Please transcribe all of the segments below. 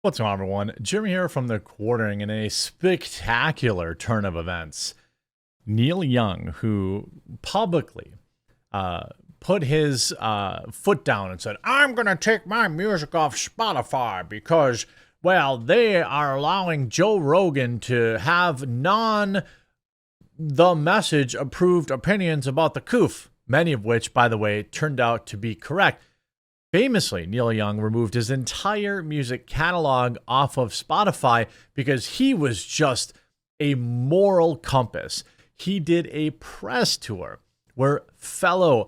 What's going on, everyone? Jimmy here from The Quartering. In a spectacular turn of events, Neil Young, who publicly put his foot down and said, I'm going to take my music off Spotify because, well, they are allowing Joe Rogan to have the message approved opinions about the coof, many of which, by the way, turned out to be correct. Famously, Neil Young removed his entire music catalog off of Spotify because he was just a moral compass. He did a press tour where fellow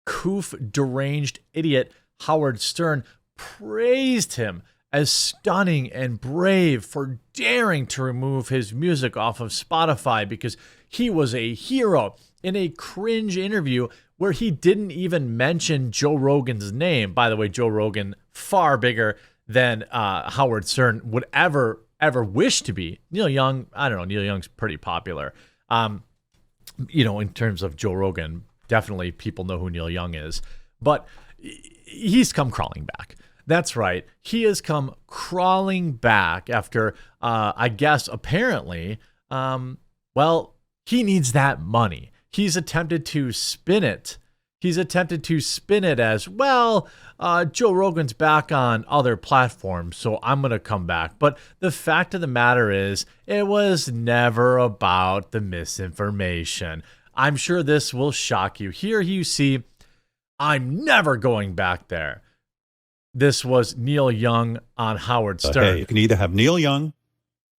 coof deranged idiot Howard Stern praised him as stunning and brave for daring to remove his music off of Spotify because he was a hero. In a cringe interview where he didn't even mention Joe Rogan's name. By the way, Joe Rogan, far bigger than Howard Stern would ever wish to be. Neil Young, I don't know, Neil Young's pretty popular. In terms of Joe Rogan, definitely people know who Neil Young is. But he's come crawling back. That's right. He has come crawling back after, I guess, apparently, he needs that money. He's attempted to spin it. As, well, Joe Rogan's back on other platforms, so I'm going to come back. But the fact of the matter is, it was never about the misinformation. I'm sure this will shock you. Here you see, I'm never going back there. This was Neil Young on Howard Stern. Hey, you can either have Neil Young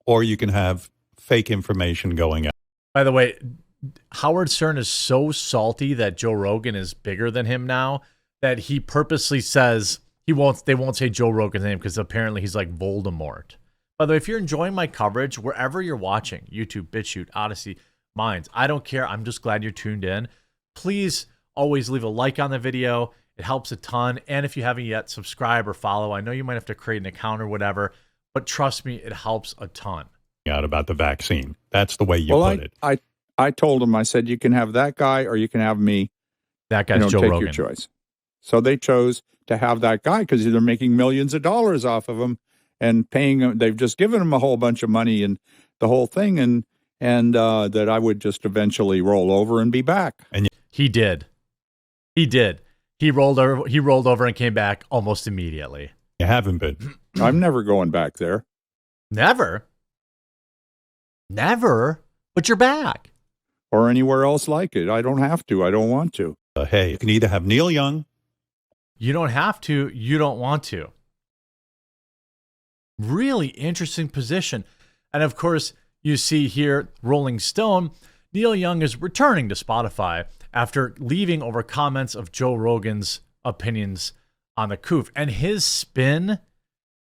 or you can have fake information going out. By the way, Howard Stern is so salty that Joe Rogan is bigger than him now that he purposely says they won't say Joe Rogan's name because apparently he's like Voldemort. By the way, if you're enjoying my coverage, wherever you're watching, YouTube, BitChute, Odyssey, Minds, I don't care. I'm just glad you're tuned in. Please always leave a like on the video. It helps a ton. And if you haven't yet, subscribe or follow. I know you might have to create an account or whatever, but trust me, it helps a ton. Out about the vaccine. That's the way you put it. I told them, I said, you can have that guy or you can have me. That guy's Joe Rogan. Take your choice. So they chose to have that guy because they're making millions of dollars off of him and paying him. They've just given him a whole bunch of money and the whole thing, and that I would just eventually roll over and be back. And he did. He rolled over and came back almost immediately. You haven't been. I'm never going back there. Never, but you're back. Or anywhere else like it. I don't have to. I don't want to. Hey, you can either have Neil Young. You don't have to. You don't want to. Really interesting position. And of course, you see here, Rolling Stone, Neil Young is returning to Spotify after leaving over comments of Joe Rogan's opinions on the coof. And his spin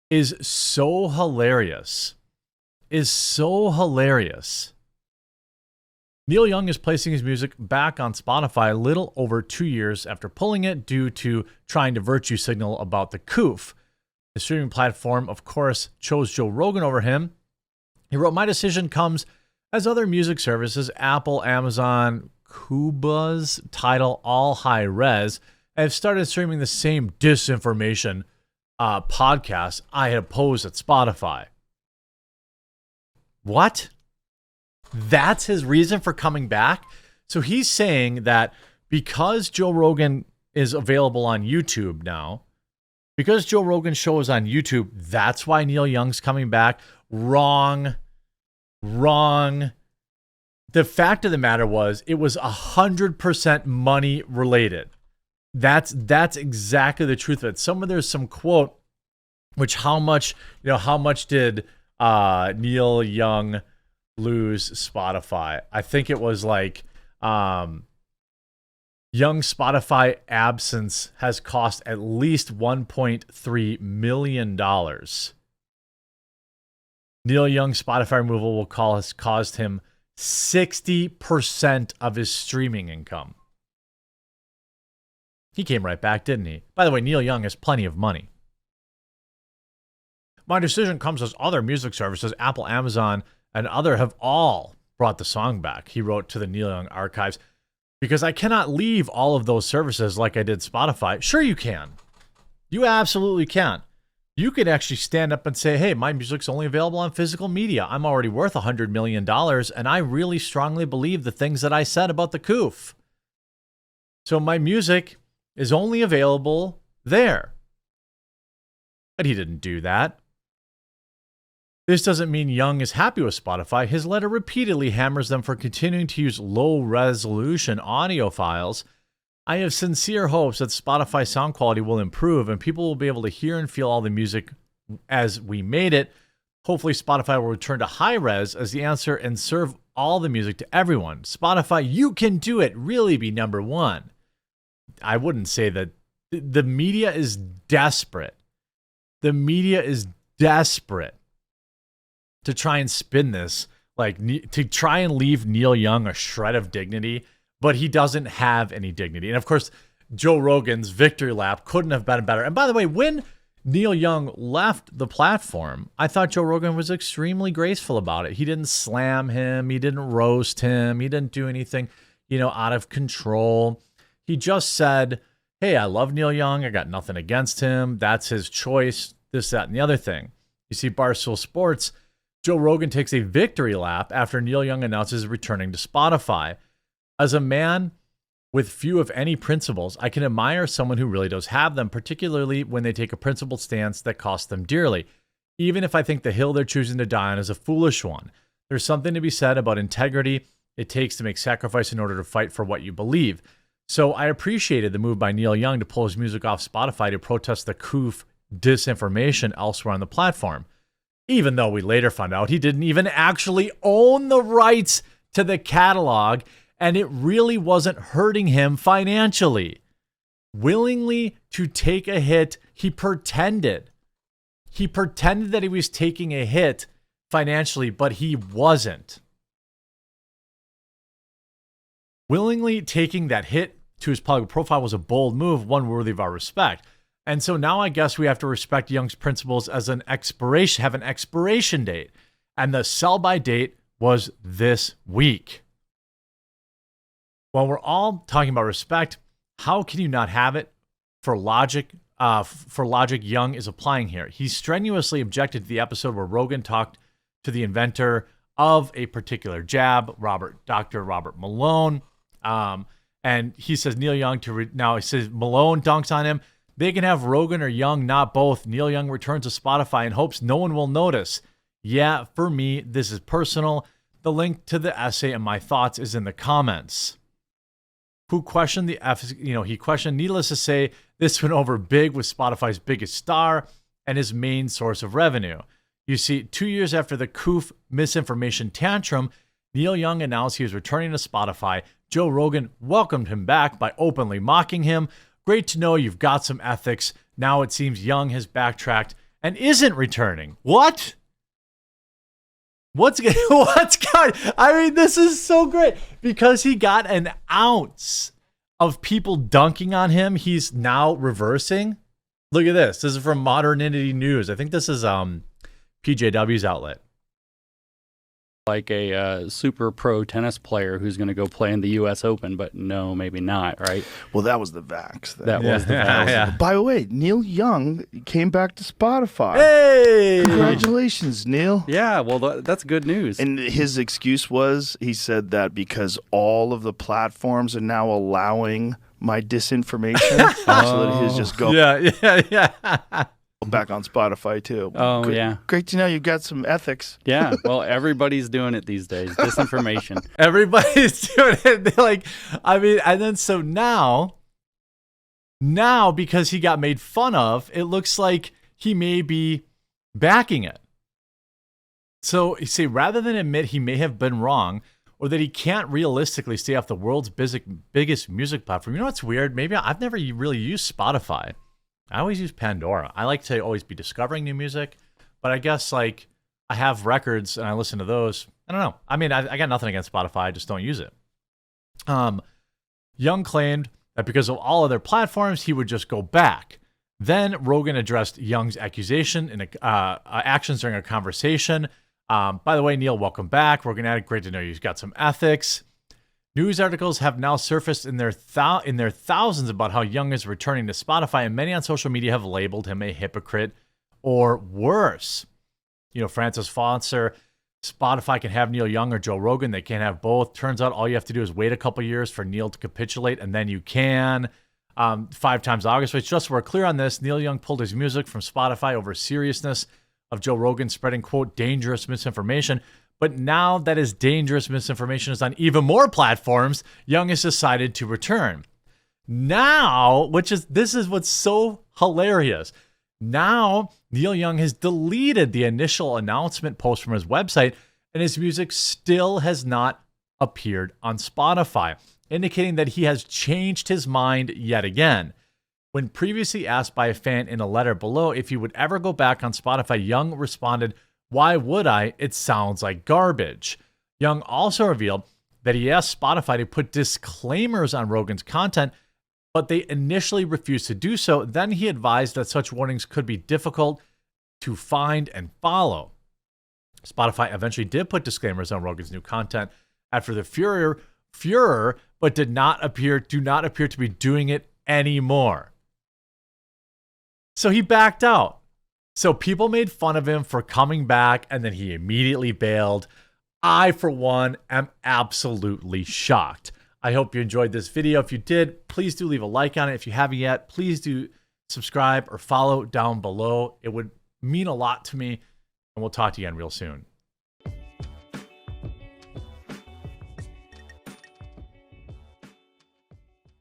is so hilarious. Neil Young is placing his music back on Spotify a little over 2 years after pulling it due to trying to virtue signal about the coof. The streaming platform, of course, chose Joe Rogan over him. He wrote, my decision comes as other music services, Apple, Amazon, Kuba's, Tidal, all high res, have started streaming the same disinformation podcasts I had opposed at Spotify. What? That's his reason for coming back? So he's saying that because Joe Rogan is available on YouTube now, because Joe Rogan's show is on YouTube, that's why Neil Young's coming back. Wrong. The fact of the matter was, it was 100% money related. That's exactly the truth of it. There's some quote, which how much did Neil Young lose Spotify? I think it was like Young Spotify absence has cost at least $1.3 million. Neil Young's Spotify removal has caused him 60% of his streaming income. He came right back, didn't he? By the way, Neil Young has plenty of money. My decision comes as other music services, Apple, Amazon, and other have all brought the song back, he wrote to the Neil Young archives, because I cannot leave all of those services like I did Spotify. Sure you can. You absolutely can. You could actually stand up and say, hey, my music's only available on physical media. I'm already worth $100 million, and I really strongly believe the things that I said about the COOF. So my music is only available there. But he didn't do that. This doesn't mean Young is happy with Spotify. His letter repeatedly hammers them for continuing to use low-resolution audio files. I have sincere hopes that Spotify sound quality will improve and people will be able to hear and feel all the music as we made it. Hopefully Spotify will return to high res as the answer and serve all the music to everyone. Spotify, you can do it. Really be number one. I wouldn't say that. The media is desperate. The media is desperate to try and spin this, like to try and leave Neil Young a shred of dignity, but he doesn't have any dignity. And of course, Joe Rogan's victory lap couldn't have been better. And by the way, when Neil Young left the platform, I thought Joe Rogan was extremely graceful about it. He didn't slam him. He didn't roast him. He didn't do anything, out of control. He just said, hey, I love Neil Young. I got nothing against him. That's his choice, this, that, and the other thing. You see, Barstool Sports, Joe Rogan takes a victory lap after Neil Young announces returning to Spotify. As a man with few, if any, principles, I can admire someone who really does have them, particularly when they take a principled stance that costs them dearly. Even if I think the hill they're choosing to die on is a foolish one, there's something to be said about integrity it takes to make sacrifice in order to fight for what you believe. So I appreciated the move by Neil Young to pull his music off Spotify to protest the COOF disinformation elsewhere on the platform, even though we later found out he didn't even actually own the rights to the catalog, and it really wasn't hurting him financially. Willingly to take a hit, he pretended. He pretended that he was taking a hit financially, but he wasn't. Willingly taking that hit to his public profile was a bold move, one worthy of our respect. And so now I guess we have to respect Young's principles as have an expiration date. And the sell-by date was this week. While we're all talking about respect, how can you not have it for logic? Logic Young is applying here. He strenuously objected to the episode where Rogan talked to the inventor of a particular jab, Dr. Robert Malone. And he says Neil Young now he says Malone dunks on him. They can have Rogan or Young, not both. Neil Young returns to Spotify and hopes no one will notice. Yeah, for me, this is personal. The link to the essay and my thoughts is in the comments. Who questioned he questioned, needless to say, this went over big with Spotify's biggest star and his main source of revenue. You see, 2 years after the COOF misinformation tantrum, Neil Young announced he was returning to Spotify. Joe Rogan welcomed him back by openly mocking him. Great to know you've got some ethics. Now it seems Young has backtracked and isn't returning. What? What's going? I mean, this is so great because he got an ounce of people dunking on him. He's now reversing. Look at this. This is from Modernity News. I think this is PJW's outlet. Like a super pro tennis player who's going to go play in the U.S. Open, but no, maybe not, right? Well, that was the Vax. That was the Vax. Yeah. By the way, Neil Young came back to Spotify. Hey! Congratulations, Neil. Yeah, well, that's good news. And his excuse was, he said that because all of the platforms are now allowing my disinformation, so that he's just go back on Spotify too. Oh, great, yeah. Great to know you've got some ethics. Yeah, well, everybody's doing it these days. Disinformation. Everybody's doing it. They're like, I mean, and then so now because he got made fun of, it looks like he may be backing it. So you see, rather than admit he may have been wrong or that he can't realistically stay off the world's biggest music platform, you know what's weird? Maybe I've never really used Spotify. I always use Pandora. I like to always be discovering new music, but I guess like I have records and I listen to those. I don't know. I mean, I got nothing against Spotify. I just don't use it. Young claimed that because of all other platforms, he would just go back. Then Rogan addressed Young's accusation in actions during a conversation. By the way, Neil, welcome back. Rogan added, great to know you've got some ethics. News articles have now surfaced in their thousands about how Young is returning to Spotify, and many on social media have labeled him a hypocrite or worse. You know, Francis Fonser, Spotify can have Neil Young or Joe Rogan. They can't have both. Turns out all you have to do is wait a couple years for Neil to capitulate, and then you can. 5 times August, which just so we're clear on this, Neil Young pulled his music from Spotify over seriousness of Joe Rogan spreading, quote, dangerous misinformation. But now that his dangerous misinformation is on even more platforms, Young has decided to return. Now, this is what's so hilarious. Now, Neil Young has deleted the initial announcement post from his website, and his music still has not appeared on Spotify, indicating that he has changed his mind yet again. When previously asked by a fan in a letter below if he would ever go back on Spotify, Young responded, "Why would I? It sounds like garbage." Young also revealed that he asked Spotify to put disclaimers on Rogan's content, but they initially refused to do so. Then he advised that such warnings could be difficult to find and follow. Spotify eventually did put disclaimers on Rogan's new content after the furor, but do not appear to be doing it anymore. So he backed out. So people made fun of him for coming back, and then he immediately bailed. I, for one, am absolutely shocked. I hope you enjoyed this video. If you did, please do leave a like on it. If you haven't yet, please do subscribe or follow down below. It would mean a lot to me, and we'll talk to you again real soon.